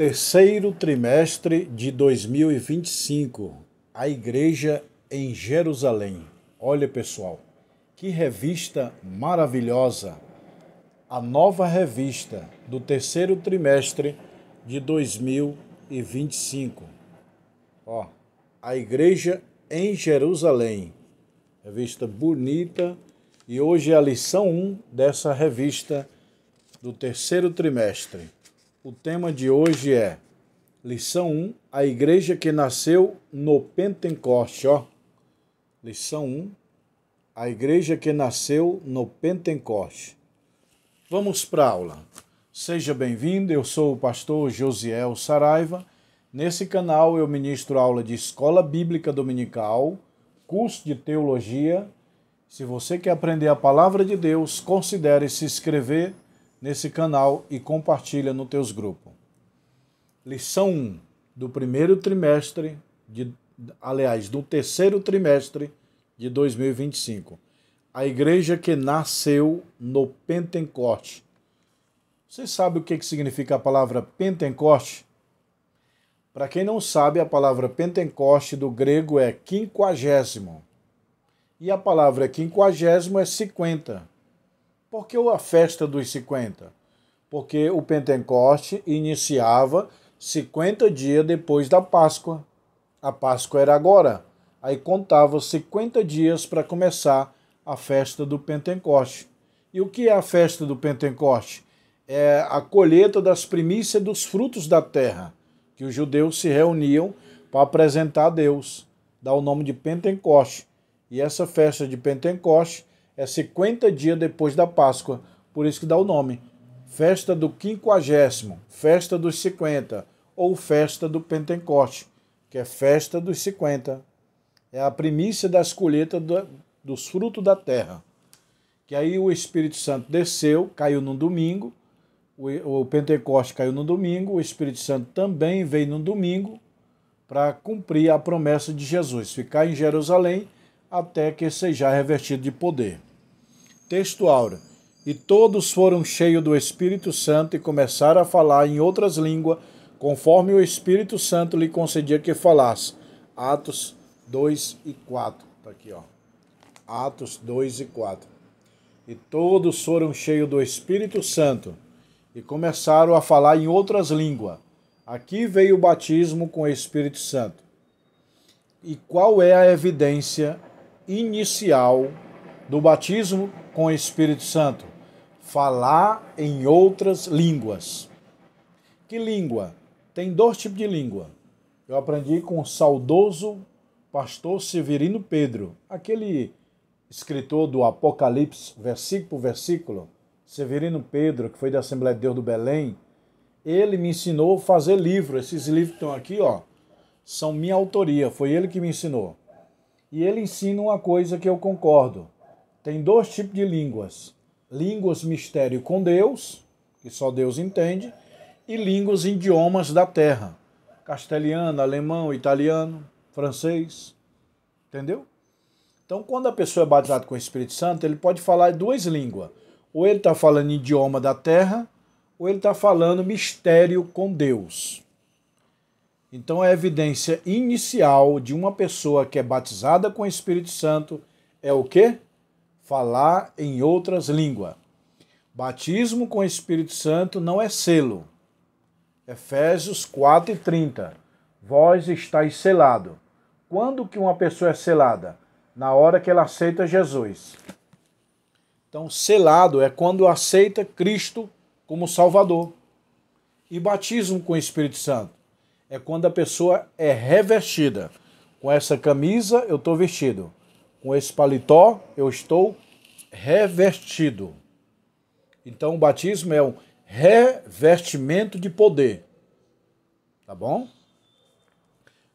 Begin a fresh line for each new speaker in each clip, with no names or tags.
Terceiro trimestre de 2025, a Igreja em Jerusalém. Olha, pessoal, que revista maravilhosa! A nova revista do terceiro trimestre de 2025. Ó, a Igreja em Jerusalém. Revista bonita. E hoje é a lição 1 dessa revista do terceiro trimestre. O tema de hoje é lição 1, a igreja que nasceu no Pentecoste, ó. Lição 1, a igreja que nasceu no Pentecoste. Vamos para a aula. Seja bem-vindo, eu sou o pastor Josiel Saraiva. Nesse canal eu ministro aula de escola bíblica dominical, curso de teologia. Se você quer aprender a palavra de Deus, considere se inscrever nesse canal e compartilha nos teus grupos. Lição 1 do primeiro trimestre, do terceiro trimestre de 2025. A igreja que nasceu no Pentecoste. Você sabe o que significa a palavra Pentecoste? Para quem não sabe, a palavra Pentecoste do grego é quinquagésimo. E a palavra quinquagésimo é 50. Por que a festa dos 50? Porque o Pentecoste iniciava 50 dias depois da Páscoa. A Páscoa era agora. Aí contava 50 dias para começar a festa do Pentecoste. E o que é a festa do Pentecoste? É a colheita das primícias dos frutos da terra, que os judeus se reuniam para apresentar a Deus, dá o nome de Pentecoste. E essa festa de Pentecoste é 50 dias depois da Páscoa, por isso que dá o nome. Festa do quinquagésimo, festa dos 50, ou festa do Pentecoste, que é festa dos 50. É a primícia das colheitas dos frutos da terra. Que aí o Espírito Santo desceu, caiu no domingo, o Pentecoste caiu no domingo, o Espírito Santo também veio no domingo para cumprir a promessa de Jesus, ficar em Jerusalém até que seja revestido de poder. Texto áureo. E todos foram cheios do Espírito Santo e começaram a falar em outras línguas, conforme o Espírito Santo lhe concedia que falasse. Atos 2 e 4. Está aqui, ó. Atos 2 e 4. E todos foram cheios do Espírito Santo e começaram a falar em outras línguas. Aqui veio o batismo com o Espírito Santo. E qual é a evidência inicial do batismo com o Espírito Santo? Falar em outras línguas. Que língua? Tem dois tipos de língua. Eu aprendi com o saudoso pastor Severino Pedro, aquele escritor do Apocalipse, versículo por versículo, Severino Pedro, que foi da Assembleia de Deus do Belém. Ele me ensinou a fazer livro. Esses livros que estão aqui, ó, são minha autoria, foi ele que me ensinou. E ele ensina uma coisa que eu concordo. Tem dois tipos de línguas. Línguas mistério com Deus, que só Deus entende, e línguas idiomas da terra. Castelhano, alemão, italiano, francês. Entendeu? Então, quando a pessoa é batizada com o Espírito Santo, ele pode falar duas línguas. Ou ele está falando idioma da terra, ou ele está falando mistério com Deus. Então, a evidência inicial de uma pessoa que é batizada com o Espírito Santo é o quê? Falar em outras línguas. Batismo com o Espírito Santo não é selo. Efésios 4 e 30. Vós estáis selado. Quando que uma pessoa é selada? Na hora que ela aceita Jesus. Então, selado é quando aceita Cristo como Salvador. E batismo com o Espírito Santo é quando a pessoa é revestida. Com essa camisa eu estou vestido. Com esse paletó eu estou revestido. Então o batismo é um revestimento de poder. Tá bom?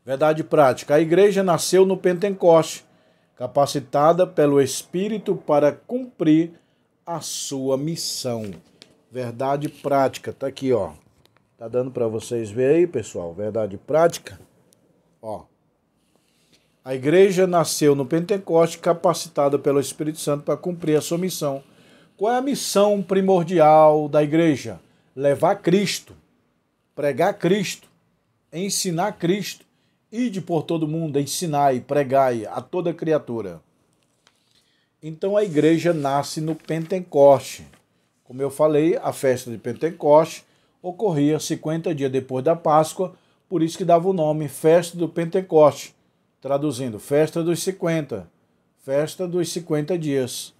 Verdade prática. A igreja nasceu no Pentecoste, capacitada pelo Espírito para cumprir a sua missão. Verdade prática. Tá aqui, ó. Tá dando para vocês verem aí, pessoal? Verdade prática. Ó. A igreja nasceu no Pentecoste, capacitada pelo Espírito Santo para cumprir a sua missão. Qual é a missão primordial da igreja? Levar Cristo. pregar Cristo, ensinar Cristo, ide por todo mundo, ensinai, pregai a toda criatura. Então a igreja nasce no Pentecoste. Como eu falei, a festa de Pentecoste ocorria 50 dias depois da Páscoa, por isso que dava o nome Festa do Pentecoste, traduzindo, Festa dos 50, Festa dos 50 dias.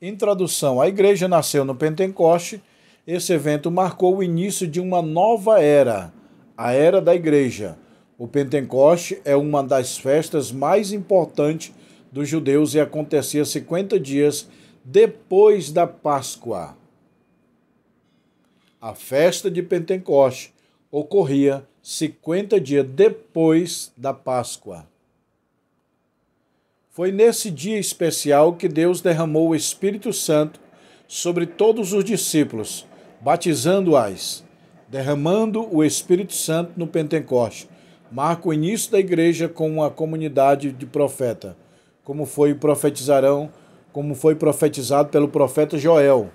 Em tradução, a igreja nasceu no Pentecoste. Esse evento marcou o início de uma nova era, a era da igreja. O Pentecoste é uma das festas mais importantes dos judeus e acontecia 50 dias depois da Páscoa. A festa de Pentecoste ocorria 50 dias depois da Páscoa. Foi nesse dia especial que Deus derramou o Espírito Santo sobre todos os discípulos, batizando-as. Derramando o Espírito Santo no Pentecoste marca o início da igreja com uma comunidade de profeta, como foi profetizado pelo profeta Joel.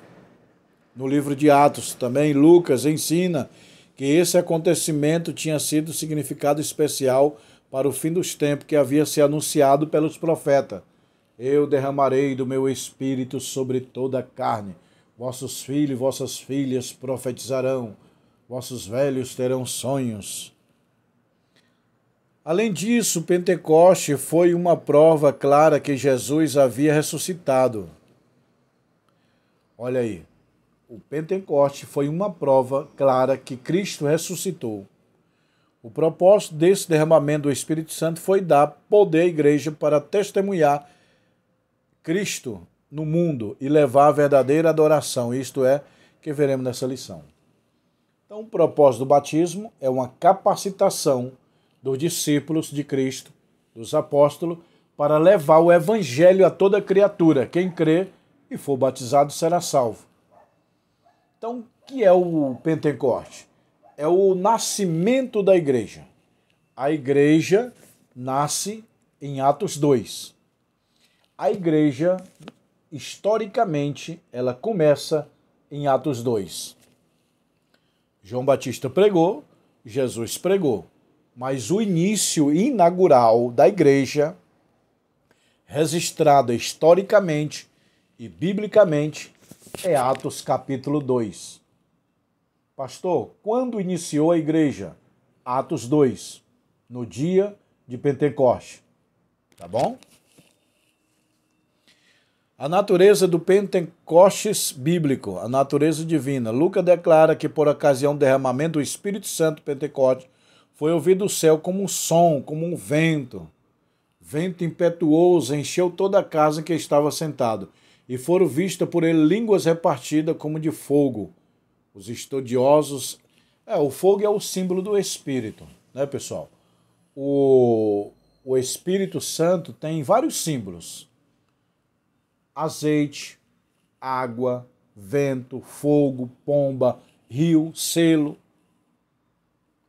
No livro de Atos, também Lucas ensina que esse acontecimento tinha sido significado especial para o fim dos tempos que havia se anunciado pelos profetas. Eu derramarei do meu espírito sobre toda a carne. Vossos filhos e vossas filhas profetizarão. Vossos velhos terão sonhos. Além disso, Pentecoste foi uma prova clara que Jesus havia ressuscitado. Olha aí, o Pentecoste foi uma prova clara que Cristo ressuscitou. O propósito desse derramamento do Espírito Santo foi dar poder à igreja para testemunhar Cristo no mundo e levar a verdadeira adoração. Isto é, que veremos nessa lição. Então, o propósito do batismo é uma capacitação dos discípulos de Cristo, dos apóstolos, para levar o evangelho a toda criatura. Quem crê e for batizado será salvo. Então, o que é o Pentecoste? É o nascimento da igreja. A igreja nasce em Atos 2. A igreja, historicamente, ela começa em Atos 2. João Batista pregou, Jesus pregou. Mas o início inaugural da igreja, registrado historicamente e biblicamente, é Atos capítulo 2. Pastor, quando iniciou a igreja? Atos 2, no dia de Pentecoste. Tá bom? A natureza do Pentecostes bíblico, a natureza divina. Lucas declara que por ocasião do derramamento do Espírito Santo Pentecoste, foi ouvido do céu como um som, como um vento. Vento impetuoso encheu toda a casa em que estava sentado, e foram vistas por ele línguas repartidas como de fogo. Os estudiosos... o fogo é o símbolo do Espírito, né, pessoal? O Espírito Santo tem vários símbolos. Azeite, água, vento, fogo, pomba, rio, selo.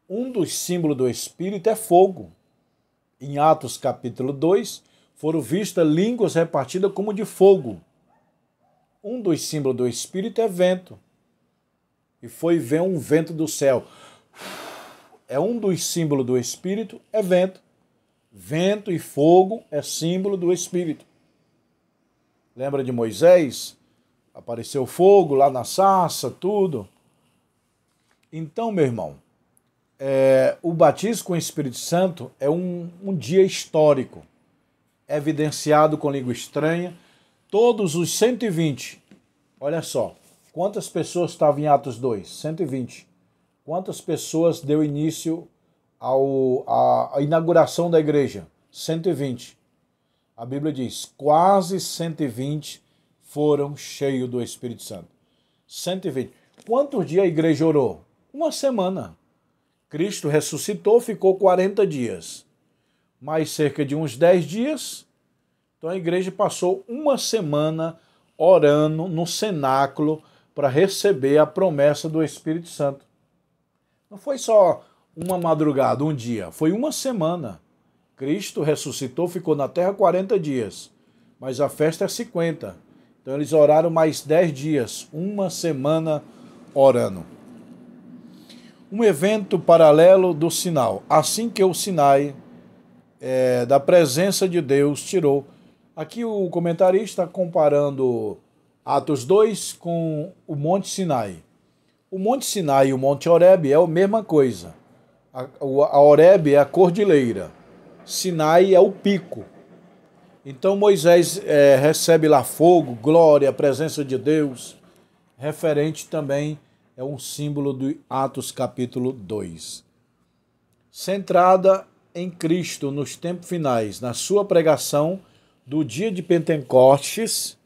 Um dos símbolos do Espírito é fogo. Em Atos capítulo 2, foram vistas línguas repartidas como de fogo. Um dos símbolos do Espírito é vento. E foi ver um vento do céu. É um dos símbolos do Espírito, é vento. Vento e fogo é símbolo do Espírito. Lembra de Moisés? Apareceu fogo lá na sarça, tudo. Então, meu irmão, o batismo com o Espírito Santo é um dia histórico, evidenciado com língua estranha. Todos os 120, olha só, quantas pessoas estavam em Atos 2? 120. Quantas pessoas deu início à inauguração da igreja? 120. A Bíblia diz, quase 120 foram cheios do Espírito Santo. 120. Quantos dias a igreja orou? Uma semana. Cristo ressuscitou, ficou 40 dias. Mais cerca de uns 10 dias. Então a igreja passou uma semana orando no cenáculo para receber a promessa do Espírito Santo. Não foi só uma madrugada, um dia, foi uma semana. Cristo ressuscitou, ficou na terra 40 dias, mas a festa é 50. Então eles oraram mais 10 dias, uma semana orando. um evento paralelo do sinal, assim que o Sinai da presença de Deus tirou. Aqui o comentarista está comparando Atos 2 com o Monte Sinai. O Monte Sinai e o Monte Horebe é a mesma coisa. A Horebe é a cordilheira, Sinai é o pico. Então Moisés recebe lá fogo, glória, a presença de Deus, referente também é um símbolo de Atos capítulo 2. Centrada em Cristo nos tempos finais, na sua pregação do dia de Pentecostes,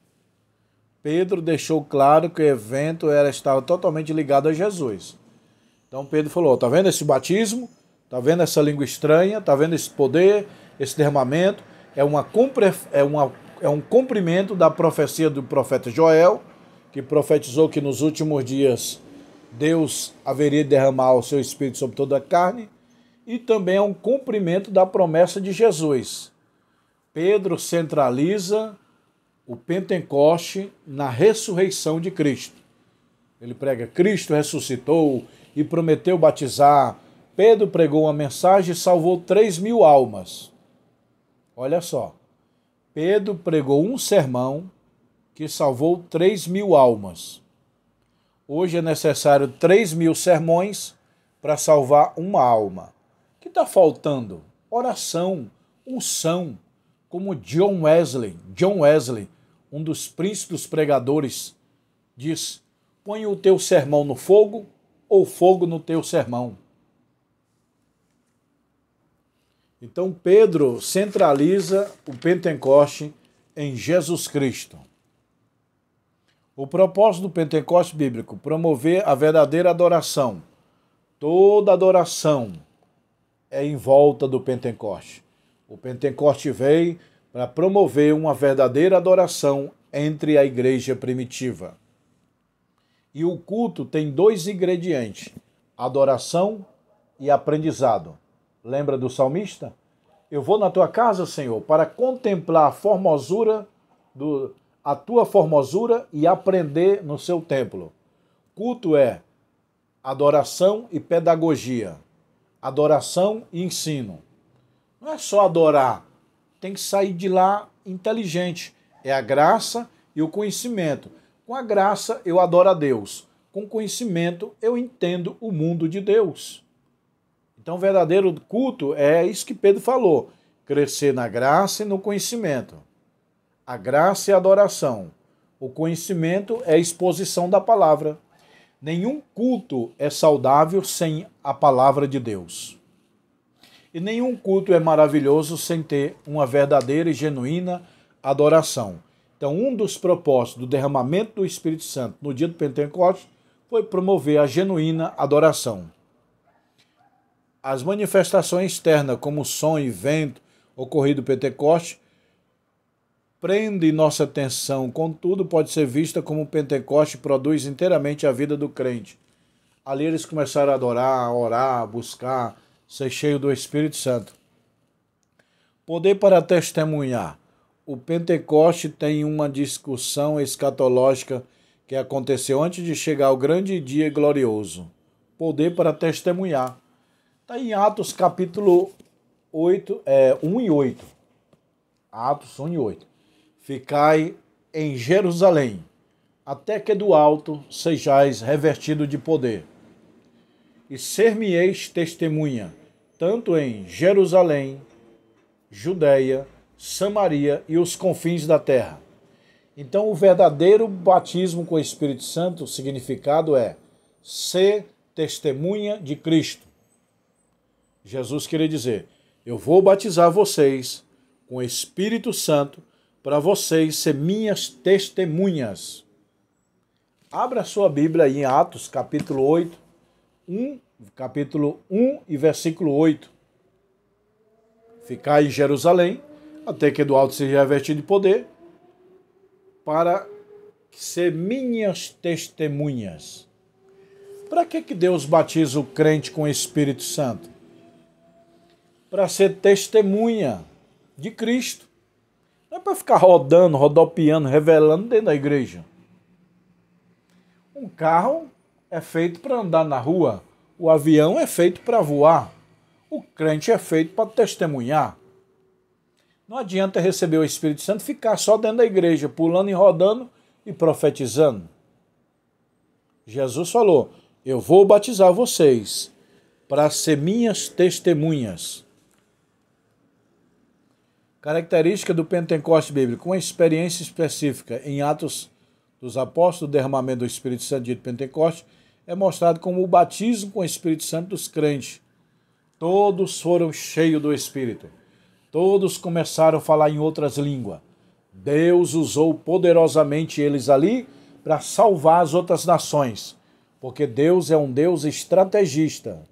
Pedro deixou claro que o evento estava totalmente ligado a Jesus. Então Pedro falou, tá vendo esse batismo? Tá vendo essa língua estranha? Tá vendo esse poder, esse derramamento? É um cumprimento da profecia do profeta Joel, que profetizou que nos últimos dias Deus haveria de derramar o seu Espírito sobre toda a carne, e também é um cumprimento da promessa de Jesus. Pedro centraliza o Pentecoste na ressurreição de Cristo. Ele prega, Cristo ressuscitou e prometeu batizar. Pedro pregou uma mensagem e salvou 3.000 almas. Olha só, Pedro pregou um sermão que salvou 3.000 almas. Hoje é necessário 3.000 sermões para salvar uma alma. O que está faltando? Oração, unção, como John Wesley, um dos príncipes dos pregadores, diz, põe o teu sermão no fogo ou fogo no teu sermão. Então Pedro centraliza o Pentecoste em Jesus Cristo. O propósito do Pentecoste bíblico, promover a verdadeira adoração. Toda adoração é em volta do Pentecoste. O Pentecoste veio para promover uma verdadeira adoração entre a igreja primitiva. E o culto tem 2 ingredientes, adoração e aprendizado. Lembra do salmista? Eu vou na tua casa, Senhor, para contemplar a tua formosura e aprender no seu templo. Culto é adoração e pedagogia, adoração e ensino. Não é só adorar, tem que sair de lá inteligente. É a graça e o conhecimento. Com a graça eu adoro a Deus. Com conhecimento eu entendo o mundo de Deus. Então o verdadeiro culto é isso que Pedro falou. Crescer na graça e no conhecimento. A graça é a adoração. O conhecimento é a exposição da palavra. Nenhum culto é saudável sem a palavra de Deus. E nenhum culto é maravilhoso sem ter uma verdadeira e genuína adoração. Então, um dos propósitos do derramamento do Espírito Santo no dia do Pentecostes foi promover a genuína adoração. As manifestações externas, como som e vento, ocorrido no Pentecostes, prende nossa atenção, contudo, pode ser vista como o Pentecostes produz inteiramente a vida do crente. Ali eles começaram a adorar, a orar, a buscar, ser cheio do Espírito Santo. Poder para testemunhar. O Pentecoste tem uma discussão escatológica que aconteceu antes de chegar ao grande dia glorioso. Poder para testemunhar. Está em Atos capítulo 8, 1 e 8. Atos 1 e 8. Ficai em Jerusalém, até que do alto sejais revestido de poder. E ser-me-eis testemunha, tanto em Jerusalém, Judeia, Samaria e os confins da terra. Então, o verdadeiro batismo com o Espírito Santo, o significado é ser testemunha de Cristo. Jesus queria dizer, eu vou batizar vocês com o Espírito Santo para vocês ser minhas testemunhas. Abra a sua Bíblia aí em Atos, capítulo 1 e versículo 8. Ficai em Jerusalém, até que do alto seja revestido de poder, para ser minhas testemunhas. Para que Deus batiza o crente com o Espírito Santo? Para ser testemunha de Cristo. Não é para ficar rodando, rodopiando, revelando dentro da igreja. Um carro é feito para andar na rua. O avião é feito para voar. O crente é feito para testemunhar. Não adianta receber o Espírito Santo e ficar só dentro da igreja, pulando e rodando e profetizando. Jesus falou, eu vou batizar vocês para ser minhas testemunhas. Característica do Pentecoste bíblico, uma experiência específica em Atos dos Apóstolos, o derramamento do Espírito Santo de Pentecoste, é mostrado como o batismo com o Espírito Santo dos crentes. Todos foram cheios do Espírito. Todos começaram a falar em outras línguas. Deus usou poderosamente eles ali para salvar as outras nações, porque Deus é um Deus estrategista.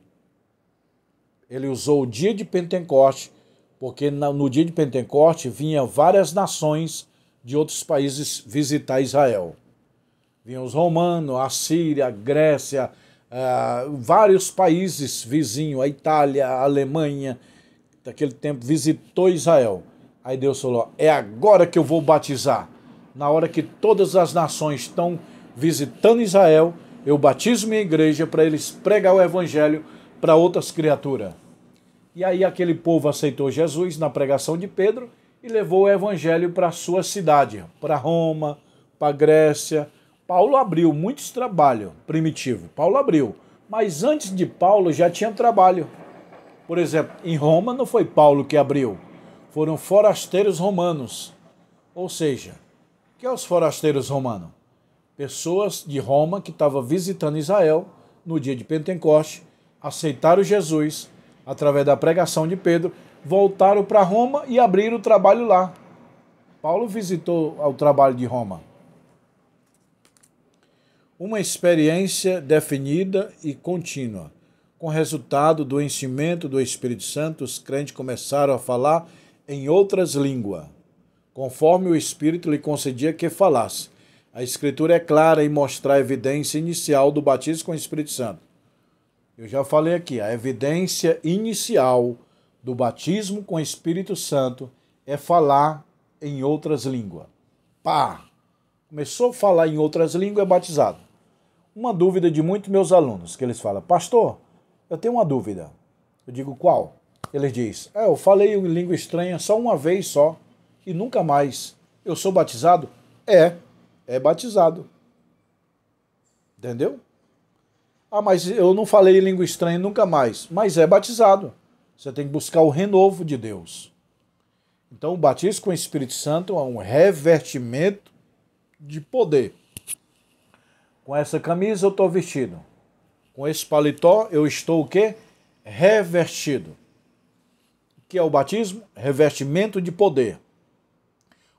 Ele usou o dia de Pentecoste, porque no dia de Pentecoste vinham várias nações de outros países visitar Israel. Vinham os romanos, a Síria, a Grécia, vários países vizinhos, a Itália, a Alemanha, daquele tempo visitou Israel. Aí Deus falou, é agora que eu vou batizar. Na hora que todas as nações estão visitando Israel, eu batizo minha igreja para eles pregar o evangelho para outras criaturas. E aí aquele povo aceitou Jesus na pregação de Pedro e levou o evangelho para a sua cidade, para Roma, para a Grécia. Paulo abriu muitos trabalhos primitivos. Paulo abriu. Mas antes de Paulo já tinha trabalho. Por exemplo, em Roma não foi Paulo que abriu. Foram forasteiros romanos. Ou seja, o que é os forasteiros romanos? Pessoas de Roma que estavam visitando Israel no dia de Pentecoste, aceitaram Jesus através da pregação de Pedro, voltaram para Roma e abriram o trabalho lá. Paulo visitou o trabalho de Roma. Uma experiência definida e contínua. Com o resultado do enchimento do Espírito Santo, os crentes começaram a falar em outras línguas, conforme o Espírito lhe concedia que falasse. A Escritura é clara em mostrar a evidência inicial do batismo com o Espírito Santo. Eu já falei aqui, a evidência inicial do batismo com o Espírito Santo é falar em outras línguas. Pá! Começou a falar em outras línguas, é batizado. Uma dúvida de muitos meus alunos, que eles falam, pastor, eu tenho uma dúvida. Eu digo, qual? Eles dizem, eu falei em língua estranha só uma vez só e nunca mais. Eu sou batizado? É batizado. Entendeu? Ah, mas eu não falei em língua estranha nunca mais. Mas é batizado. Você tem que buscar o renovo de Deus. Então o batismo com o Espírito Santo é um revestimento de poder. Com essa camisa eu estou vestido. Com esse paletó eu estou o quê? Revestido. O que é o batismo? Revestimento de poder.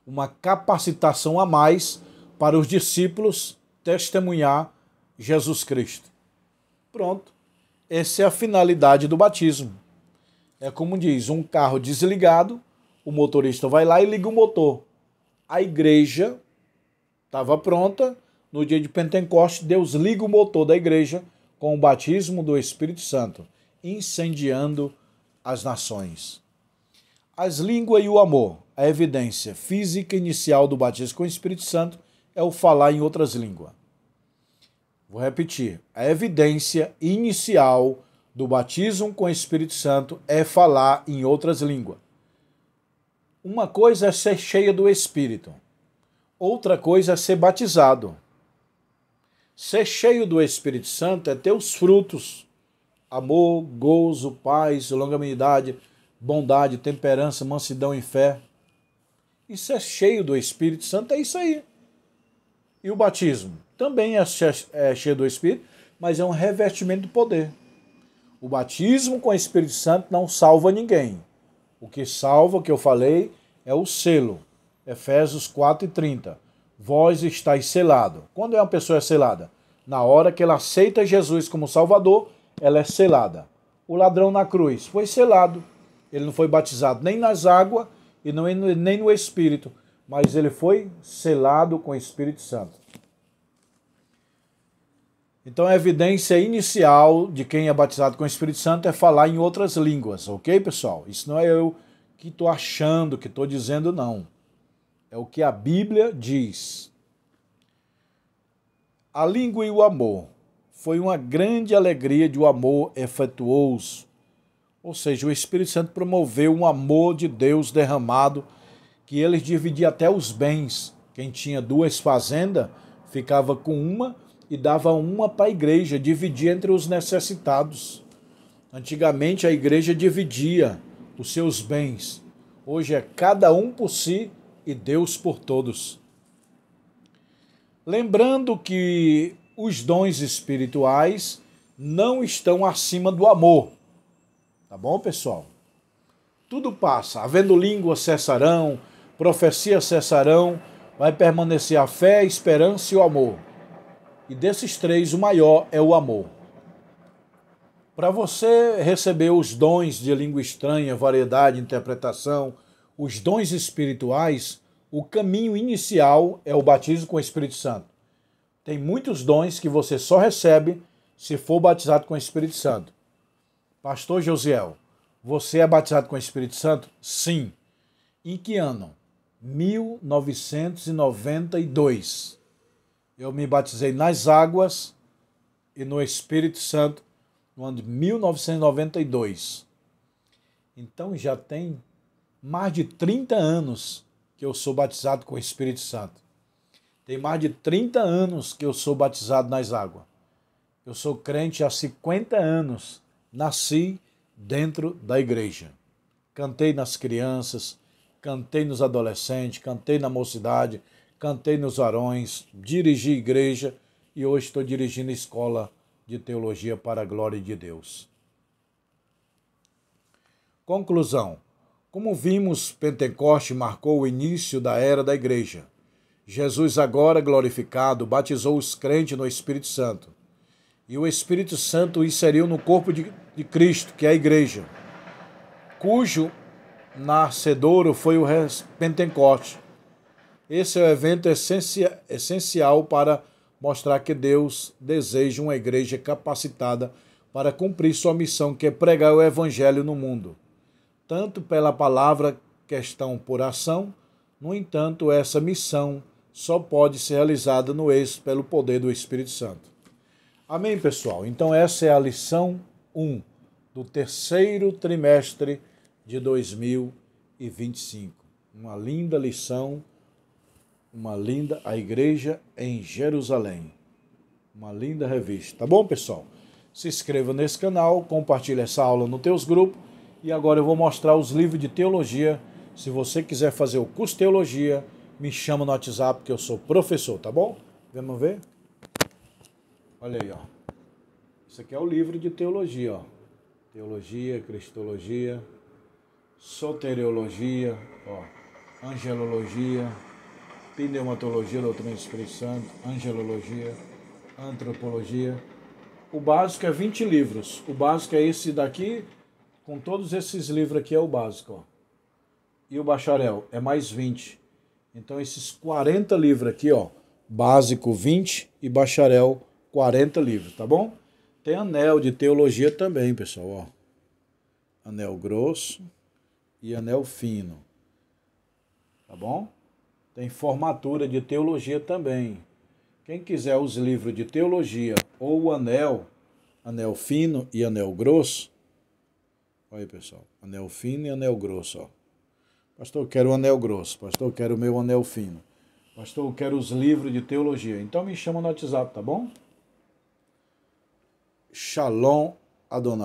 Uma capacitação a mais para os discípulos testemunhar Jesus Cristo. Pronto. Essa é a finalidade do batismo. É como diz, um carro desligado, o motorista vai lá e liga o motor. A igreja estava pronta, no dia de Pentecoste, Deus liga o motor da igreja com o batismo do Espírito Santo, incendiando as nações. As línguas e o amor, a evidência física inicial do batismo com o Espírito Santo é o falar em outras línguas. Vou repetir, a evidência inicial do batismo com o Espírito Santo é falar em outras línguas. Uma coisa é ser cheia do Espírito, outra coisa é ser batizado. Ser cheio do Espírito Santo é ter os frutos, amor, gozo, paz, longanimidade, bondade, temperança, mansidão e fé. E ser cheio do Espírito Santo é isso aí. E o batismo também é cheio do Espírito, mas é um revestimento do poder. O batismo com o Espírito Santo não salva ninguém. O que salva, que eu falei, é o selo. Efésios 4:30. Vós estáis selado. Quando uma pessoa é selada? Na hora que ela aceita Jesus como Salvador, ela é selada. O ladrão na cruz foi selado. Ele não foi batizado nem nas águas e nem no Espírito, mas ele foi selado com o Espírito Santo. Então a evidência inicial de quem é batizado com o Espírito Santo é falar em outras línguas, ok, pessoal? Isso não é eu que estou achando, que estou dizendo, não. É o que a Bíblia diz. A língua e o amor, foi uma grande alegria de um amor efetuoso. Ou seja, o Espírito Santo promoveu um amor de Deus derramado, que eles dividiam até os bens. Quem tinha 2 fazendas ficava com uma e dava uma para a igreja, dividia entre os necessitados. Antigamente a igreja dividia os seus bens. Hoje é cada um por si e Deus por todos. Lembrando que os dons espirituais não estão acima do amor. Tá bom, pessoal? Tudo passa. Havendo línguas cessarão, profecia cessarão, vai permanecer a fé, a esperança e o amor. E desses 3, o maior é o amor. Para você receber os dons de língua estranha, variedade, interpretação, os dons espirituais, o caminho inicial é o batismo com o Espírito Santo. Tem muitos dons que você só recebe se for batizado com o Espírito Santo. Pastor Josiel, você é batizado com o Espírito Santo? Sim. Em que ano? 1992. Eu me batizei nas águas e no Espírito Santo no ano de 1992. Então já tem mais de 30 anos que eu sou batizado com o Espírito Santo. Tem mais de 30 anos que eu sou batizado nas águas. Eu sou crente há 50 anos. Nasci dentro da igreja. Cantei nas crianças, cantei nos adolescentes, cantei na mocidade, cantei nos varões, dirigi igreja e hoje estou dirigindo escola de teologia para a glória de Deus. Conclusão. Como vimos, Pentecoste marcou o início da era da igreja. Jesus, agora glorificado, batizou os crentes no Espírito Santo. E o Espírito Santo o inseriu no corpo de Cristo, que é a igreja, cujo nascedouro foi o Pentecoste. Esse é o evento essencial para mostrar que Deus deseja uma igreja capacitada para cumprir sua missão, que é pregar o evangelho no mundo. Tanto pela palavra, questão por ação. No entanto, essa missão só pode ser realizada no êxito pelo poder do Espírito Santo. Amém, pessoal? Então essa é a lição 1 do terceiro trimestre de 2025. Uma linda lição, a igreja em Jerusalém. Uma linda revista. Tá bom, pessoal? Se inscreva nesse canal, compartilhe essa aula nos teus grupos. E agora eu vou mostrar os livros de teologia. Se você quiser fazer o curso de teologia, me chama no WhatsApp que eu sou professor, tá bom? Vamos ver? Olha aí, ó. Isso aqui é o livro de teologia, ó. Teologia, cristologia, soteriologia, ó, angelologia, pneumatologia, doutrina do Espírito Santo, angelologia, antropologia. O básico é 20 livros. O básico é esse daqui. Com todos esses livros aqui é o básico, ó. E o bacharel é mais 20. Então esses 40 livros aqui, ó, básico 20 e bacharel 40 livros, tá bom? Tem anel de teologia também, pessoal, ó. Anel grosso e anel fino. Tá bom? Tem formatura de teologia também. Quem quiser os livros de teologia ou o anel fino e anel grosso. Olha aí, pessoal. Anel fino e anel grosso, ó. Pastor, eu quero o anel grosso. Pastor, eu quero o meu anel fino. Pastor, eu quero os livros de teologia. Então me chama no WhatsApp, tá bom? Shalom Adonai.